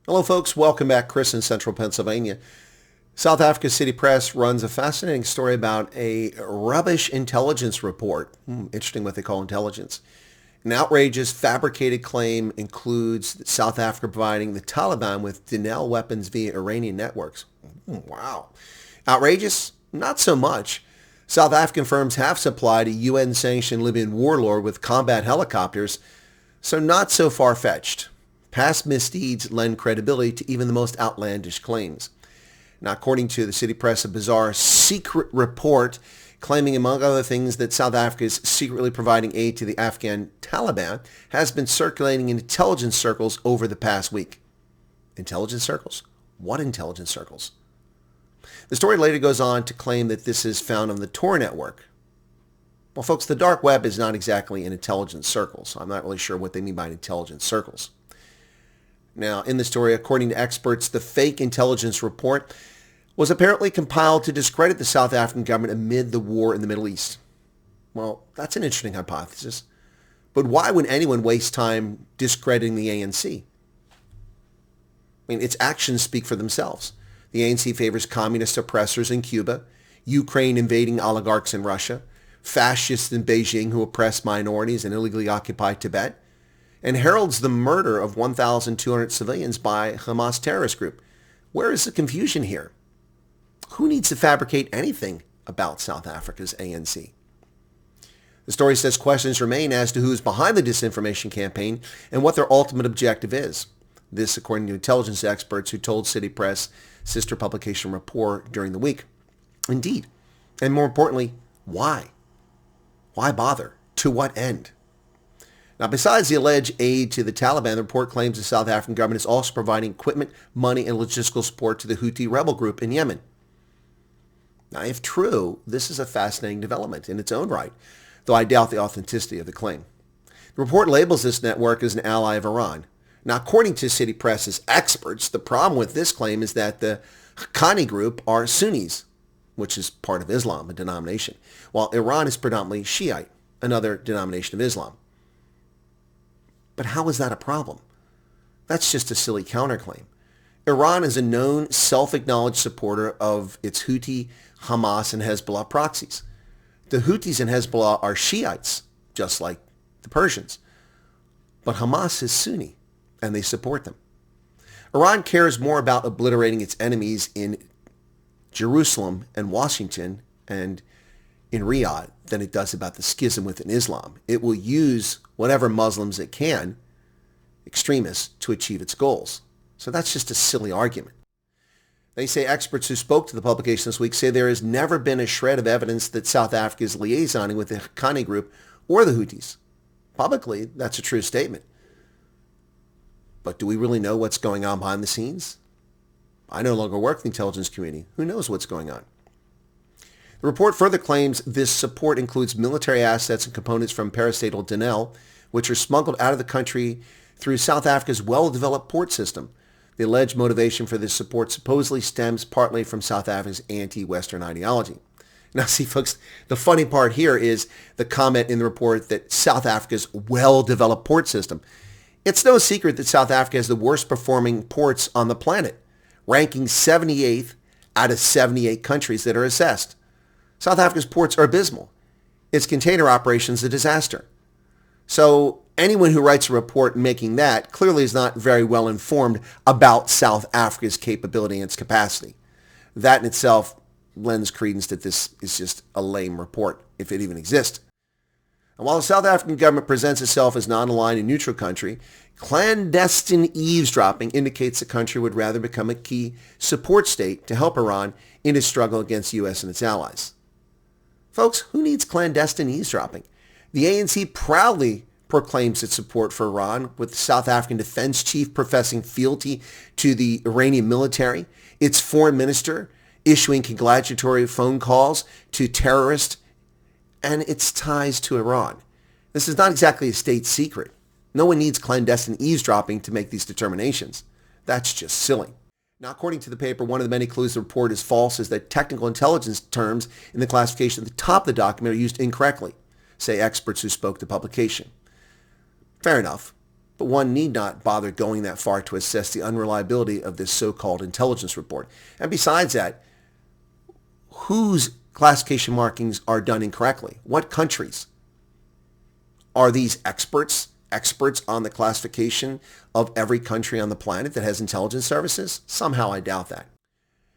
Hello folks, welcome back. Chris in central Pennsylvania. South Africa City Press runs a fascinating story about a rubbish intelligence report. Interesting what they call intelligence. An outrageous fabricated claim includes South Africa providing the Taliban with Denel weapons via Iranian networks. Wow. Outrageous? Not so much. South African firms have supplied a UN-sanctioned Libyan warlord with combat helicopters, so not so far-fetched. Past misdeeds lend credibility to even the most outlandish claims. Now, according to the City Press, a bizarre secret report claiming, among other things, that South Africa is secretly providing aid to the Afghan Taliban has been circulating in intelligence circles over the past week. Intelligence circles? What intelligence circles? The story later goes on to claim that this is found on the Tor network. Well, folks, the dark web is not exactly an intelligence circle, so I'm not really sure what they mean by intelligence circles. Now, in the story, according to experts, the fake intelligence report was apparently compiled to discredit the South African government amid the war in the Middle East. Well, that's an interesting hypothesis. But why would anyone waste time discrediting the ANC? I mean, its actions speak for themselves. The ANC favors communist oppressors in Cuba, Ukraine invading oligarchs in Russia, fascists in Beijing who oppress minorities and illegally occupy Tibet, and heralds the murder of 1,200 civilians by a Hamas terrorist group. Where is the confusion here? Who needs to fabricate anything about South Africa's ANC? The story says questions remain as to who's behind the disinformation campaign and what their ultimate objective is. This, according to intelligence experts who told City Press sister publication Rapport during the week. Indeed. And more importantly, why? Why bother? To what end? Now, besides the alleged aid to the Taliban, the report claims the South African government is also providing equipment, money, and logistical support to the Houthi rebel group in Yemen. Now, if true, this is a fascinating development in its own right, though I doubt the authenticity of the claim. The report labels this network as an ally of Iran. Now, according to City Press's experts, the problem with this claim is that the Haqqani group are Sunnis, which is part of Islam, a denomination, while Iran is predominantly Shiite, another denomination of Islam. But how is that a problem? That's just a silly counterclaim. Iran is a known, self-acknowledged supporter of its Houthi, Hamas, and Hezbollah proxies. The Houthis and Hezbollah are Shiites, just like the Persians. But Hamas is Sunni, and they support them. Iran cares more about obliterating its enemies in Jerusalem and Washington and in Riyadh than it does about the schism within Islam. It will use whatever Muslims it can, extremists, to achieve its goals. So that's just a silly argument. They say experts who spoke to the publication this week say there has never been a shred of evidence that South Africa is liaisoning with the Haqqani group or the Houthis. Publicly, that's a true statement. But do we really know what's going on behind the scenes? I no longer work in the intelligence community. Who knows what's going on? The report further claims this support includes military assets and components from parastatal Denel, which are smuggled out of the country through South Africa's well-developed port system. The alleged motivation for this support supposedly stems partly from South Africa's anti-Western ideology. Now, see, folks, the funny part here is the comment in the report that South Africa's well-developed port system. It's no secret that South Africa has the worst performing ports on the planet, ranking 78th out of 78 countries that are assessed. South Africa's ports are abysmal. Its container operations a disaster. So anyone who writes a report making that clearly is not very well informed about South Africa's capability and its capacity. That in itself lends credence that this is just a lame report, if it even exists. And while the South African government presents itself as non-aligned and neutral country, clandestine eavesdropping indicates the country would rather become a key support state to help Iran in its struggle against the U.S. and its allies. Folks, who needs clandestine eavesdropping? The ANC proudly proclaims its support for Iran, with the South African defense chief professing fealty to the Iranian military, its foreign minister issuing congratulatory phone calls to terrorists, and its ties to Iran. This is not exactly a state secret. No one needs clandestine eavesdropping to make these determinations. That's just silly. Now, according to the paper, one of the many clues the report is false is that technical intelligence terms in the classification at the top of the document are used incorrectly, say experts who spoke to publication. Fair enough. but one need not bother going that far to assess the unreliability of this so-called intelligence report. And besides that, whose classification markings are done incorrectly? What countries? Are these experts on the classification of every country on the planet that has intelligence services? Somehow I doubt that.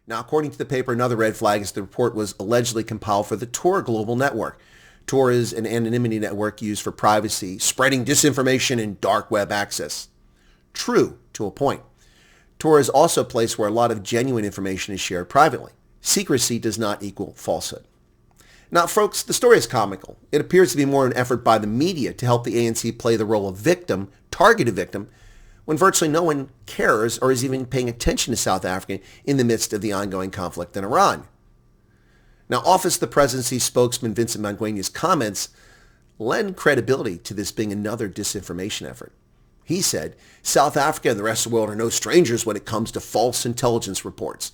Now, according to the paper, another red flag is the report was allegedly compiled for the Tor global network. Tor is an anonymity network used for privacy, spreading disinformation and dark web access. True, to a point. Tor is also a place where a lot of genuine information is shared privately. Secrecy does not equal falsehood. Now, folks, the story is comical. It appears to be more an effort by the media to help the ANC play the role of victim, targeted victim, when virtually no one cares or is even paying attention to South Africa in the midst of the ongoing conflict in Iran. Now, Office of the Presidency spokesman Vincent Mangwenia's comments lend credibility to this being another disinformation effort. He said, South Africa and the rest of the world are no strangers when it comes to false intelligence reports.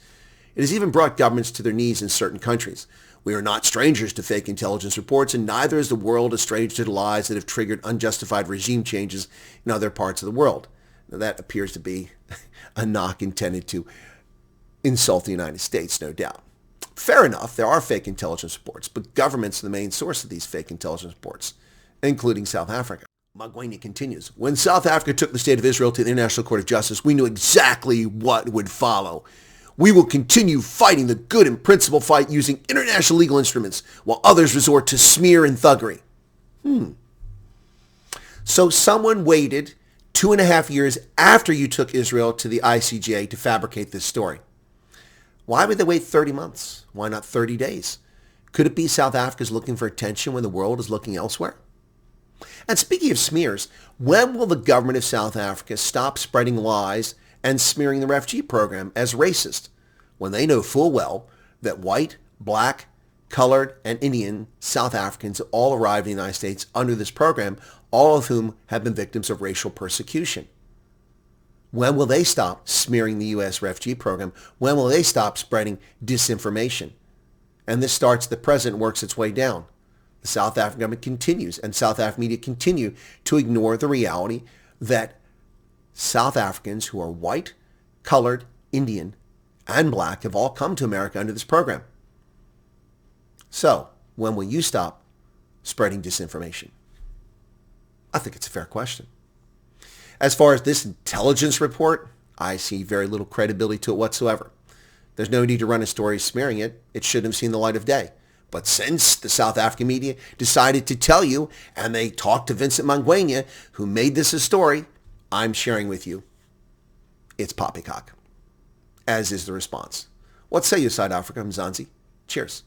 It has even brought governments to their knees in certain countries. We are not strangers to fake intelligence reports, and neither is the world a stranger to the lies that have triggered unjustified regime changes in other parts of the world. Now, that appears to be a knock intended to insult the United States, no doubt. Fair enough, there are fake intelligence reports, but governments are the main source of these fake intelligence reports, including South Africa. Mangwenia continues, when South Africa took the State of Israel to the International Court of Justice, we knew exactly what would follow. We will continue fighting the good and principled fight using international legal instruments while others resort to smear and thuggery. So someone waited 2.5 years after you took Israel to the ICJ to fabricate this story. Why would they wait 30 months? Why not 30 days? Could it be South Africa is looking for attention when the world is looking elsewhere? And speaking of smears, when will the government of South Africa stop spreading lies and smearing the refugee program as racist, when they know full well that white, black, colored, and Indian South Africans all arrived in the United States under this program, all of whom have been victims of racial persecution? When will they stop smearing the U.S. refugee program? When will they stop spreading disinformation? And this starts, the president works its way down. The South African government continues, and South African media continue to ignore the reality that South Africans who are white, colored, Indian, and black have all come to America under this program. So, when will you stop spreading disinformation? I think it's a fair question. As far as this intelligence report, I see very little credibility to it whatsoever. There's no need to run a story smearing it. It shouldn't have seen the light of day. But since the South African media decided to tell you, and they talked to Vincent Mangwenia, who made this a story, I'm sharing with you, it's poppycock, as is the response. What say you, South Africa, Mzansi? Cheers.